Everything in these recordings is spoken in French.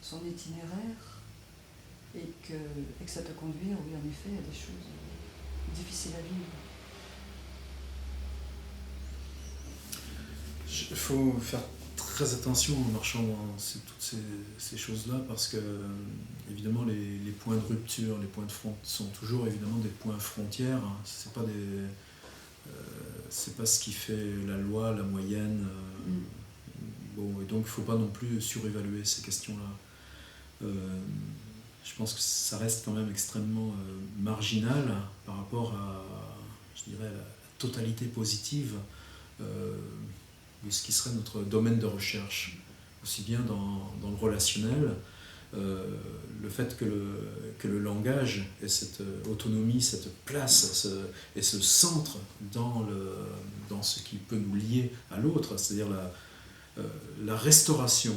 son itinéraire et que ça peut conduire, oui, en effet, à des choses difficiles à vivre. Il faut faire très attention en marchant dans toutes ces choses-là parce que, évidemment, les points de rupture, les points de front sont toujours évidemment des points frontières. C'est pas ce qui fait la loi, la moyenne. Bon, et donc il ne faut pas non plus surévaluer ces questions-là. Je pense que ça reste quand même extrêmement marginal par rapport à, je dirais, la totalité positive de ce qui serait notre domaine de recherche, aussi bien dans le relationnel, le fait que le langage ait cette autonomie, cette place et ce centre dans ce qui peut nous lier à l'autre, c'est-à-dire la restauration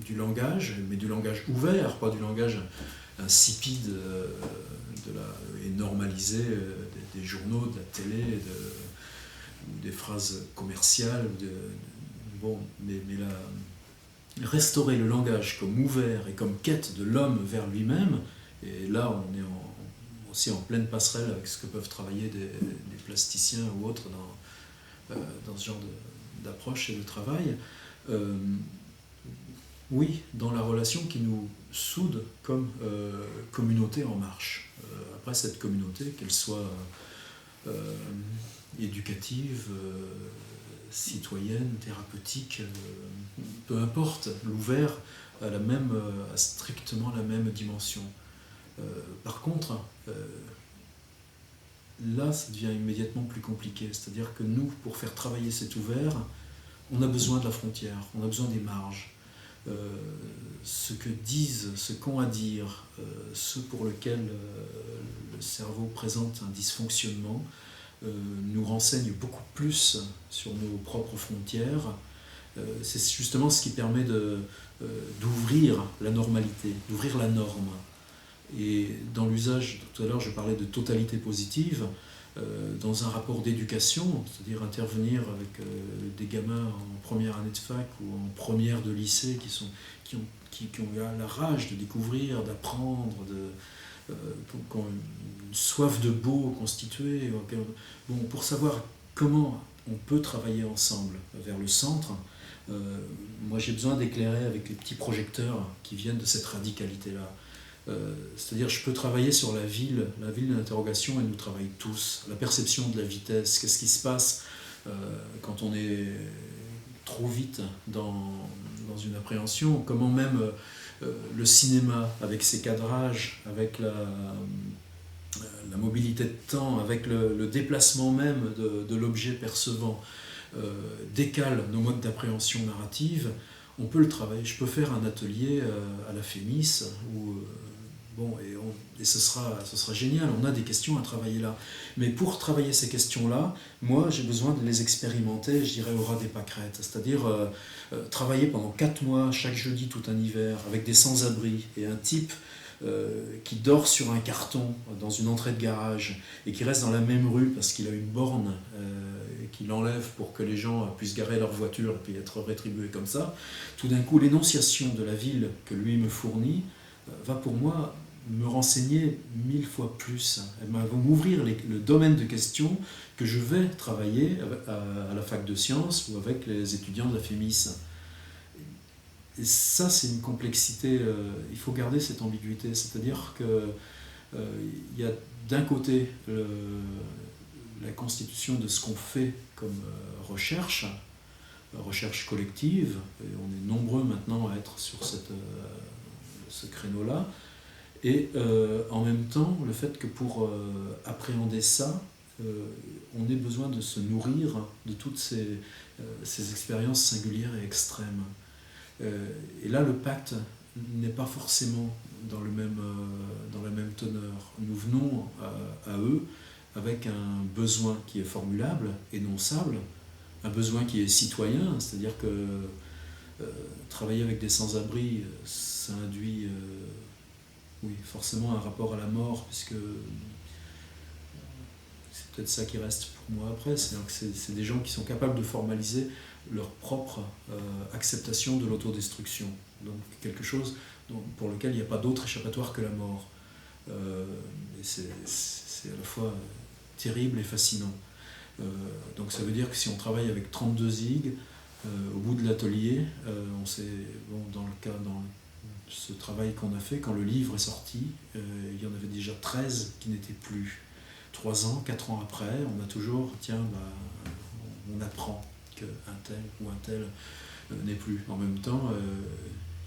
du langage, mais du langage ouvert, pas du langage insipide et normalisé des journaux, de la télé, ou des phrases commerciales. Mais restaurer le langage comme ouvert et comme quête de l'homme vers lui-même, et là on est aussi en pleine passerelle avec ce que peuvent travailler des plasticiens ou autres dans ce genre d'approche et de travail. Oui, dans la relation qui nous soude comme communauté en marche. Après, cette communauté, qu'elle soit éducative, citoyenne, thérapeutique, peu importe, l'ouvert a strictement la même dimension. Par contre, là, ça devient immédiatement plus compliqué. C'est-à-dire que nous, pour faire travailler cet ouvert, on a besoin de la frontière, on a besoin des marges. Ce qu'ont à dire, ceux pour lesquels le cerveau présente un dysfonctionnement, nous renseigne beaucoup plus sur nos propres frontières. C'est justement ce qui permet d'ouvrir la normalité, d'ouvrir la norme. Et dans l'usage, tout à l'heure je parlais de totalité positive, dans un rapport d'éducation, c'est-à-dire intervenir avec des gamins en première année de fac ou en première de lycée qui ont la rage de découvrir, d'apprendre, qui ont une soif de beau constituée, pour savoir comment on peut travailler ensemble vers le centre. Moi j'ai besoin d'éclairer avec les petits projecteurs qui viennent de cette radicalité-là. C'est-à-dire je peux travailler sur la ville d'interrogation, elle nous travaille tous. La perception de la vitesse, qu'est-ce qui se passe quand on est trop vite dans une appréhension, comment même le cinéma, avec ses cadrages, avec la mobilité de temps, avec le déplacement même de l'objet percevant, décale nos modes d'appréhension narrative. On peut le travailler. Je peux faire un atelier à la Fémis et ce sera génial. On a des questions à travailler là. Mais pour travailler ces questions-là, moi, j'ai besoin de les expérimenter, je dirais, au ras des pâquerettes. C'est-à-dire travailler pendant 4 mois, chaque jeudi, tout un hiver, avec des sans-abri et un type qui dort sur un carton dans une entrée de garage et qui reste dans la même rue parce qu'il a une borne qui l'enlève pour que les gens puissent garer leur voiture et puis être rétribués comme ça. Tout d'un coup, l'énonciation de la ville que lui me fournit va pour moi me renseigner 1000 fois plus. Elle va m'ouvrir le domaine de questions que je vais travailler à la fac de sciences ou avec les étudiants de la Fémis. Et ça, c'est une complexité. Il faut garder cette ambiguïté. C'est-à-dire qu'il y a d'un côté la constitution de ce qu'on fait comme recherche collective, et on est nombreux maintenant à être sur ce créneau-là, et en même temps le fait que pour appréhender ça, on ait besoin de se nourrir de toutes ces expériences singulières et extrêmes. Et là, le pacte n'est pas forcément dans la même teneur. Nous venons à eux avec un besoin qui est formulable, énonçable, un besoin qui est citoyen, c'est-à-dire que travailler avec des sans-abri, ça induit forcément un rapport à la mort, puisque c'est peut-être ça qui reste pour moi après, c'est-à-dire que c'est des gens qui sont capables de formaliser leur propre acceptation de l'autodestruction. Donc quelque chose pour lequel il n'y a pas d'autre échappatoire que la mort. Et c'est à la fois terrible et fascinant. Donc ça veut dire que si on travaille avec 32 zigues, au bout de l'atelier, on s'est, dans ce travail qu'on a fait, quand le livre est sorti, il y en avait déjà 13 qui n'étaient plus. 3 ans, 4 ans après, on a toujours, on apprend qu'un tel ou un tel n'est plus. En même temps,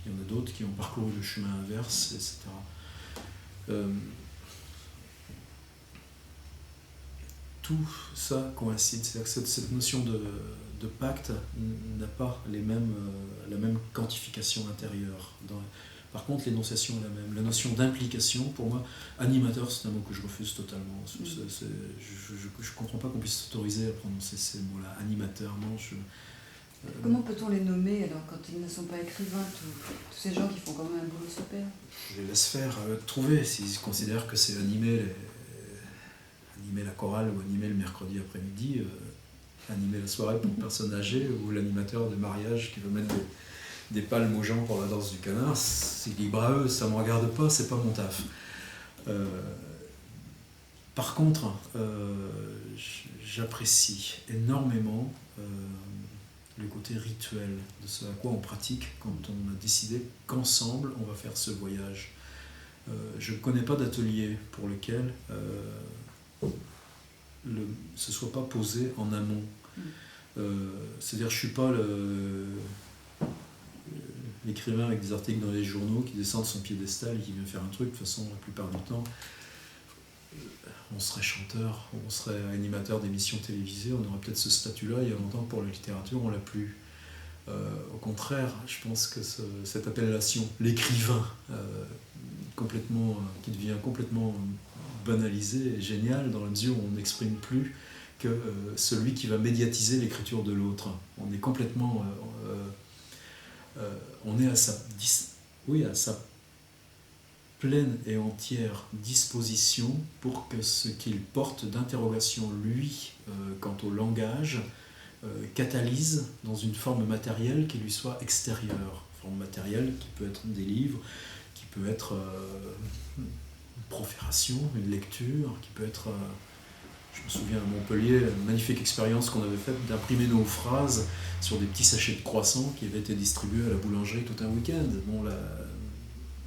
il y en a d'autres qui ont parcouru le chemin inverse, etc. Tout ça coïncide, c'est-à-dire que cette notion de pacte n'a pas la même quantification intérieure. Par contre, l'énonciation est la même. La notion d'implication, pour moi, animateur, c'est un mot que je refuse totalement. Je ne comprends pas qu'on puisse s'autoriser à prononcer ces mots-là. Animateur, non. Comment peut-on les nommer alors quand ils ne sont pas écrivains, tous ces gens qui font quand même un boulot super? Je les laisse faire, trouver. S'ils considèrent que c'est animer la chorale ou animer le mercredi après-midi, animer la soirée pour une personne âgée ou l'animateur de mariage qui veut mettre des palmes aux gens pour la danse du canard, c'est libre à eux, ça ne me regarde pas, c'est pas mon taf. Par contre, j'apprécie énormément le côté rituel de ce à quoi on pratique quand on a décidé qu'ensemble on va faire ce voyage. Je ne connais pas d'atelier pour lequel ce ne soit pas posé en amont. C'est-à-dire je ne suis pas l'écrivain avec des articles dans les journaux qui descend de son piédestal et qui vient faire un truc. De toute façon, la plupart du temps, on serait chanteur, on serait animateur d'émissions télévisées, on aurait peut-être ce statut-là. Il y a longtemps que pour la littérature, on ne l'a plus. Au contraire, je pense que cette appellation, l'écrivain, qui devient complètement banalisée, est géniale dans la mesure où on n'exprime plus que celui qui va médiatiser l'écriture de l'autre. On est complètement... on est à sa pleine et entière disposition pour que ce qu'il porte d'interrogation, lui, quant au langage, catalyse dans une forme matérielle qui lui soit extérieure. Forme matérielle qui peut être des livres, qui peut être une profération, une lecture, qui peut être... Je me souviens à Montpellier, une magnifique expérience qu'on avait faite d'imprimer nos phrases sur des petits sachets de croissants qui avaient été distribués à la boulangerie tout un week-end. Bon,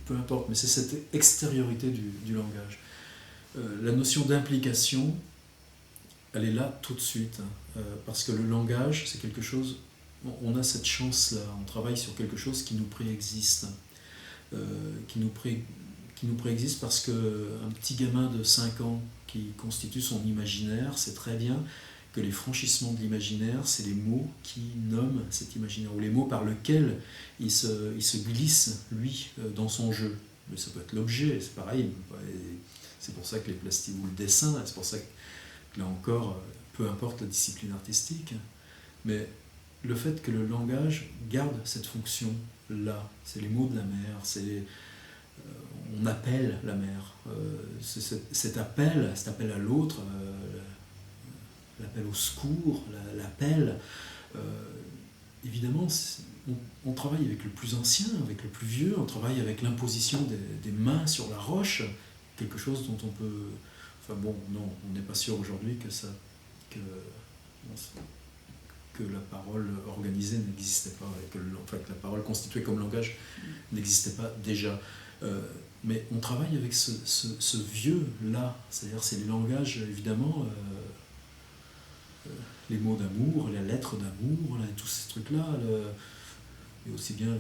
peu importe, mais c'est cette extériorité du langage. La notion d'implication, elle est là tout de suite, parce que le langage, c'est quelque chose... On a cette chance-là, on travaille sur quelque chose qui nous préexiste. Qui nous préexiste parce qu'un petit gamin de 5 ans qui constitue son imaginaire sait très bien que les franchissements de l'imaginaire, c'est les mots qui nomment cet imaginaire, ou les mots par lesquels il se glisse, lui, dans son jeu. Mais ça peut être l'objet, c'est pareil. C'est pour ça que les plastiques, ou le dessin, c'est pour ça que, là encore, peu importe la discipline artistique, mais le fait que le langage garde cette fonction-là, c'est les mots de la mer, on appelle la mer, cet appel à l'autre, l'appel au secours, l'appel, évidemment, on travaille avec le plus ancien, avec le plus vieux, on travaille avec l'imposition des mains sur la roche, quelque chose dont on peut... Enfin bon, non, on n'est pas sûr aujourd'hui que la parole organisée n'existait pas, et que la parole constituée comme langage n'existait pas déjà. Mais on travaille avec ce vieux-là, c'est-à-dire c'est les langages, évidemment, les mots d'amour, les lettres d'amour, tous ces trucs-là, et aussi bien...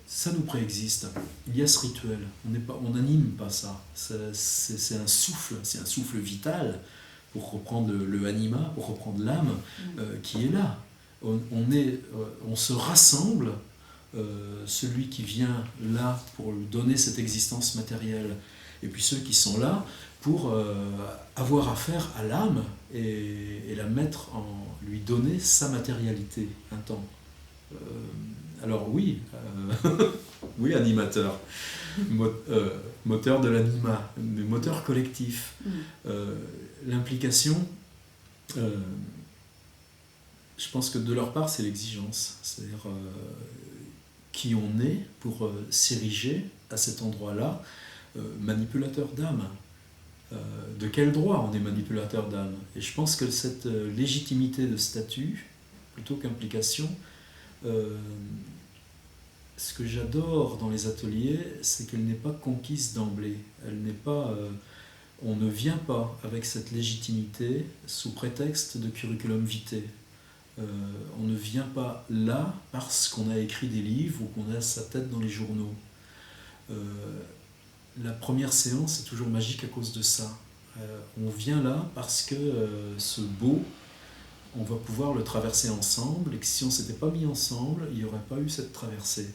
ça nous préexiste. Il y a ce rituel, on n'anime pas ça. C'est un souffle vital, pour reprendre le anima, pour reprendre l'âme, qui est là. On se rassemble, celui qui vient là pour lui donner cette existence matérielle, et puis ceux qui sont là pour avoir affaire à l'âme et la mettre lui donner sa matérialité un temps. Alors oui, oui, animateur, moteur de l'anima, mais moteur collectif. L'implication, Je pense que de leur part, c'est l'exigence. C'est-à-dire qui on est pour s'ériger à cet endroit-là, manipulateur d'âme. De quel droit on est manipulateur d'âme? Et je pense que cette légitimité de statut, plutôt qu'implication, ce que j'adore dans les ateliers, c'est qu'elle n'est pas conquise d'emblée. Elle n'est pas, on ne vient pas avec cette légitimité sous prétexte de curriculum vitae. On ne vient pas là parce qu'on a écrit des livres ou qu'on a sa tête dans les journaux. La première séance est toujours magique à cause de ça. On vient là parce que ce beau, on va pouvoir le traverser ensemble, et que si on ne s'était pas mis ensemble, il n'y aurait pas eu cette traversée.